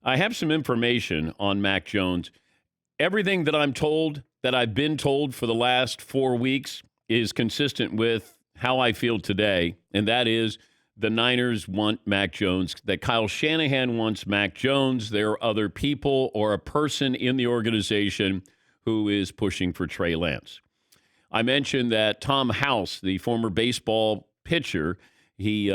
I have some information on Mac Jones. Everything that I'm told, that I've been told for the last 4 weeks, is consistent with how I feel today, and that is the Niners want Mac Jones, that Kyle Shanahan wants Mac Jones. There are other people or a person in the organization who is pushing for Trey Lance. I mentioned that Tom House, the former baseball pitcher, he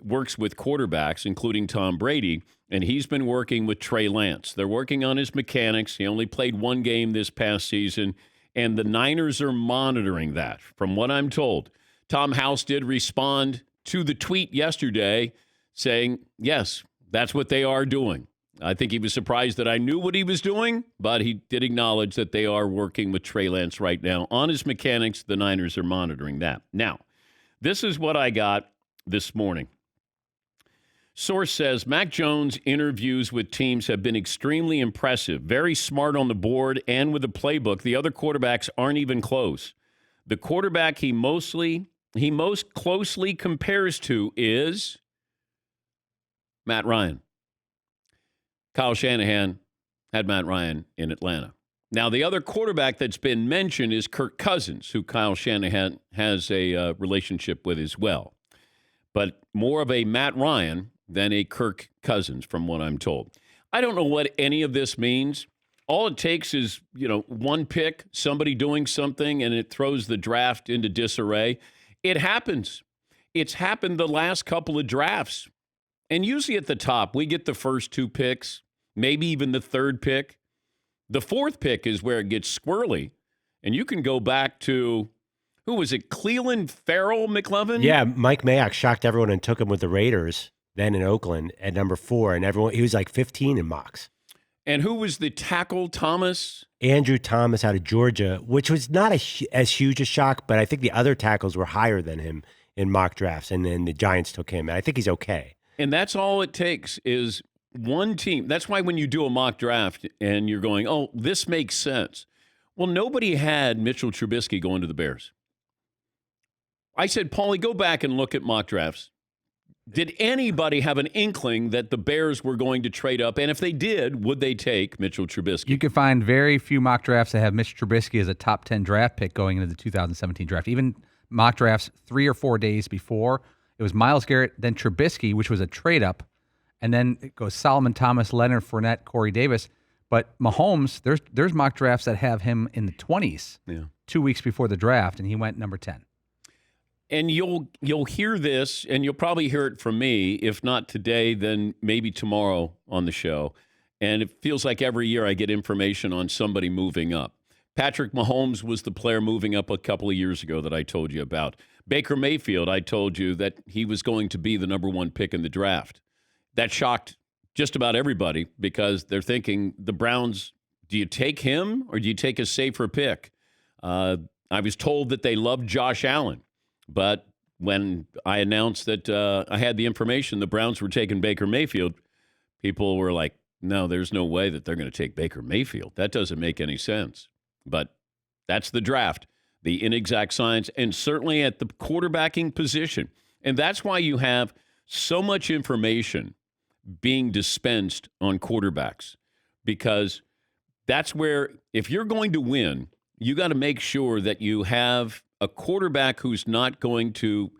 works with quarterbacks, including Tom Brady, and he's been working with Trey Lance. They're working on his mechanics. He only played one game this past season, and the Niners are monitoring that, from what I'm told. Tom House did respond to the tweet yesterday saying, yes, that's what they are doing. I think he was surprised that I knew what he was doing, but he did acknowledge that they are working with Trey Lance right now on his mechanics. The Niners are monitoring that. Now, this is what I got this morning. Source says Mac Jones' interviews with teams have been extremely impressive, very smart on the board and with the playbook. The other quarterbacks aren't even close. The quarterback he most closely compares to is Matt Ryan. Kyle Shanahan had Matt Ryan in Atlanta. Now, the other quarterback that's been mentioned is Kirk Cousins, who Kyle Shanahan has a relationship with as well. But more of a Matt Ryan than a Kirk Cousins, from what I'm told. I don't know what any of this means. All it takes is, one pick, somebody doing something, and it throws the draft into disarray. It happens. It's happened the last couple of drafts. And usually at the top, we get the first two picks, maybe even the third pick. The fourth pick is where it gets squirrely. And you can go back to, who was it, Cleveland Farrell McLovin? Yeah, Mike Mayock shocked everyone and took him with the Raiders, then in Oakland, at number 4. And he was like 15 in mocks. And who was the tackle, Thomas? Andrew Thomas out of Georgia, which was not as huge a shock, but I think the other tackles were higher than him in mock drafts, and then the Giants took him. And I think he's okay. And that's all it takes is one team. That's why when you do a mock draft and you're going, oh, this makes sense. Well, nobody had Mitchell Trubisky going to the Bears. I said, Paulie, go back and look at mock drafts. Did anybody have an inkling that the Bears were going to trade up? And if they did, would they take Mitchell Trubisky? You could find very few mock drafts that have Mitch Trubisky as a top 10 draft pick going into the 2017 draft. Even mock drafts 3 or 4 days before, it was Myles Garrett, then Trubisky, which was a trade up. And then it goes Solomon Thomas, Leonard Fournette, Corey Davis. But Mahomes, there's mock drafts that have him in the 20s 2 weeks before the draft, and he went number 10. And you'll hear this, and you'll probably hear it from me, if not today, then maybe tomorrow on the show. And it feels like every year I get information on somebody moving up. Patrick Mahomes was the player moving up a couple of years ago that I told you about. Baker Mayfield, I told you that he was going to be the number 1 pick in the draft. That shocked just about everybody because they're thinking, the Browns, do you take him or do you take a safer pick? I was told that they loved Josh Allen. But when I announced that I had the information the Browns were taking Baker Mayfield, people were like, no, there's no way that they're going to take Baker Mayfield. That doesn't make any sense. But that's the draft, the inexact science, and certainly at the quarterbacking position. And that's why you have so much information being dispensed on quarterbacks, because that's where, if you're going to win, you got to make sure that you have a quarterback who's not going to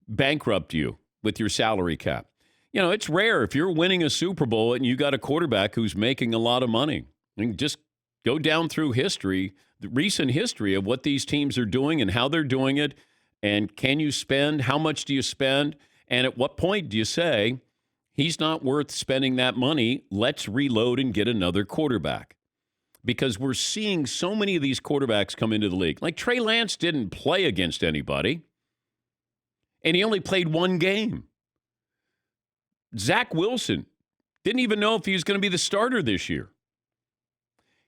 bankrupt you with your salary cap. It's rare if you're winning a Super Bowl and you got a quarterback who's making a lot of money. And just go down through history, the recent history of what these teams are doing and how they're doing it. And can you spend? How much do you spend? And at what point do you say, he's not worth spending that money? Let's reload and get another quarterback. Because we're seeing so many of these quarterbacks come into the league. Like Trey Lance didn't play against anybody, and he only played one game. Zach Wilson didn't even know if he was going to be the starter this year.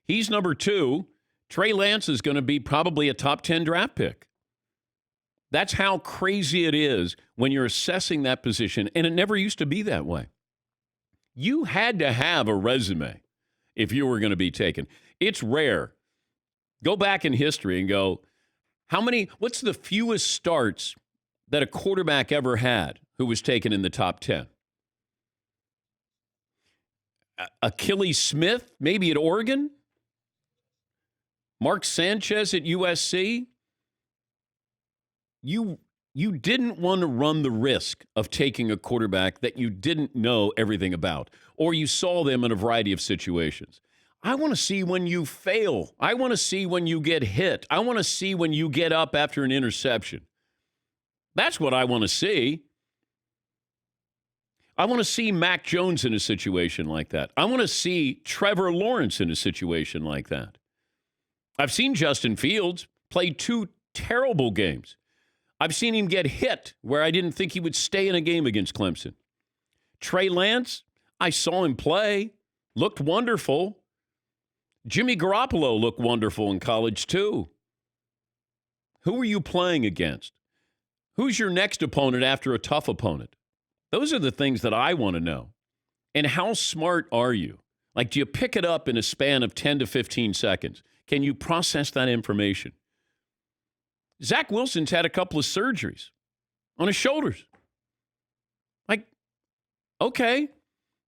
He's number 2. Trey Lance is going to be probably a top 10 draft pick. That's how crazy it is when you're assessing that position, and it never used to be that way. You had to have a resume if you were going to be taken. It's rare. Go back in history and go, what's the fewest starts that a quarterback ever had who was taken in the top 10? Achilles Smith, maybe at Oregon. Mark Sanchez at USC. You didn't want to run the risk of taking a quarterback that you didn't know everything about, or you saw them in a variety of situations. I want to see when you fail. I want to see when you get hit. I want to see when you get up after an interception. That's what I want to see. I want to see Mac Jones in a situation like that. I want to see Trevor Lawrence in a situation like that. I've seen Justin Fields play 2 terrible games. I've seen him get hit where I didn't think he would stay in a game against Clemson. Trey Lance, I saw him play, looked wonderful. Jimmy Garoppolo looked wonderful in college too. Who are you playing against? Who's your next opponent after a tough opponent? Those are the things that I want to know. And how smart are you? Like, do you pick it up in a span of 10 to 15 seconds? Can you process that information? Zach Wilson's had a couple of surgeries on his shoulders. Like, okay,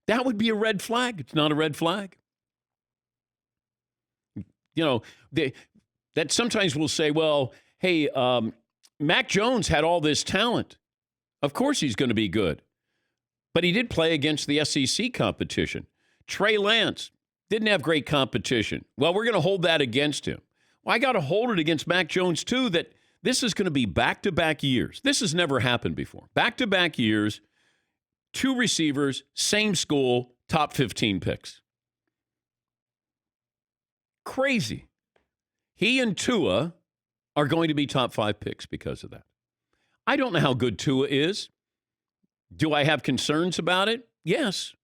that would be a red flag. It's not a red flag. You know, that sometimes we'll say, well, hey, Mac Jones had all this talent. Of course he's going to be good. But he did play against the SEC competition. Trey Lance didn't have great competition. Well, we're going to hold that against him. Well, I got to hold it against Mac Jones, too, that this is going to be back-to-back years. This has never happened before. Back-to-back years, 2 receivers, same school, top 15 picks. Crazy. He and Tua are going to be top 5 picks because of that. I don't know how good Tua is. Do I have concerns about it? Yes.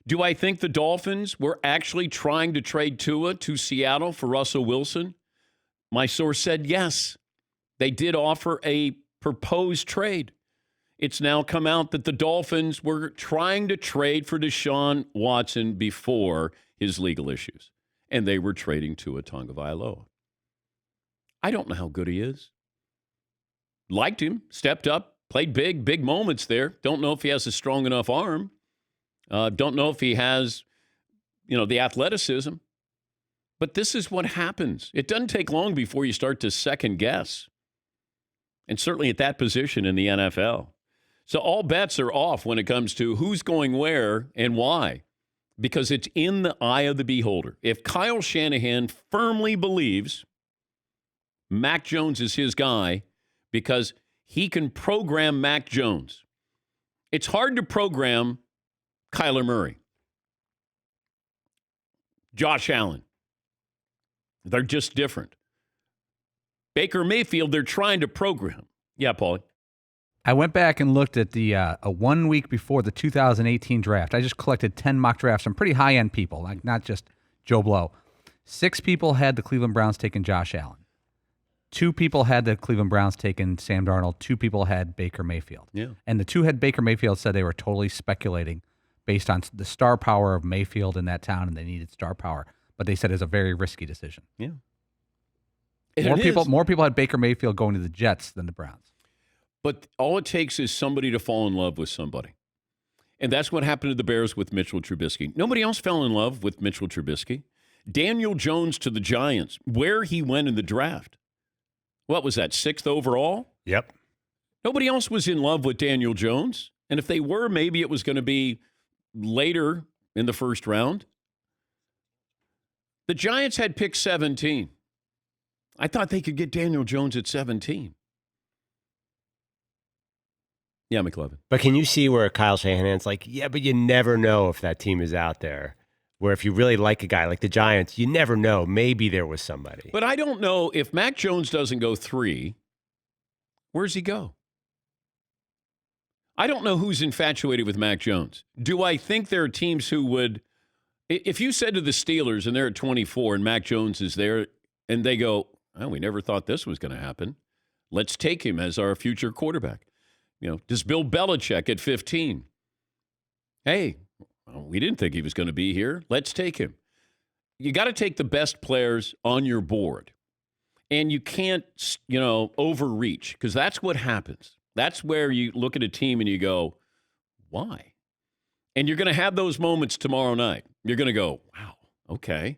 Do I think the Dolphins were actually trying to trade Tua to Seattle for Russell Wilson? My source said yes. They did offer a proposed trade. It's now come out that the Dolphins were trying to trade for Deshaun Watson before his legal issues, and they were trading Tua Tagovailoa. I don't know how good he is. Liked him, stepped up, played big moments there. Don't know if he has a strong enough arm. Don't know if he has, the athleticism. But this is what happens. It doesn't take long before you start to second guess. And certainly at that position in the NFL. So all bets are off when it comes to who's going where and why. Because it's in the eye of the beholder. If Kyle Shanahan firmly believes Mac Jones is his guy because he can program Mac Jones, it's hard to program Kyler Murray, Josh Allen. They're just different. Baker Mayfield, they're trying to program. Yeah, Paulie. I went back and looked at the 1 week before the 2018 draft. I just collected 10 mock drafts from pretty high-end people, like not just Joe Blow. 6 people had the Cleveland Browns taking Josh Allen. 2 people had the Cleveland Browns taking Sam Darnold. 2 people had Baker Mayfield. Yeah. And the 2 had Baker Mayfield said they were totally speculating based on the star power of Mayfield in that town, and they needed star power. But they said it was a very risky decision. Yeah. More people had Baker Mayfield going to the Jets than the Browns. But all it takes is somebody to fall in love with somebody. And that's what happened to the Bears with Mitchell Trubisky. Nobody else fell in love with Mitchell Trubisky. Daniel Jones to the Giants, where he went in the draft. What was that, 6th overall? Yep. Nobody else was in love with Daniel Jones. And if they were, maybe it was going to be later in the first round. The Giants had pick 17. I thought they could get Daniel Jones at 17. Yeah, McLevin. But can you see where Kyle Shanahan's like, yeah, but you never know if that team is out there. Where if you really like a guy like the Giants, you never know. Maybe there was somebody. But I don't know if Mac Jones doesn't go 3, where's he go? I don't know who's infatuated with Mac Jones. Do I think there are teams who would, if you said to the Steelers and they're at 24 and Mac Jones is there and they go, oh, we never thought this was going to happen. Let's take him as our future quarterback. Does Bill Belichick at 15? Hey, we didn't think he was going to be here. Let's take him. You got to take the best players on your board. And you can't, overreach because that's what happens. That's where you look at a team and you go, why? And you're going to have those moments tomorrow night. You're going to go, wow, okay.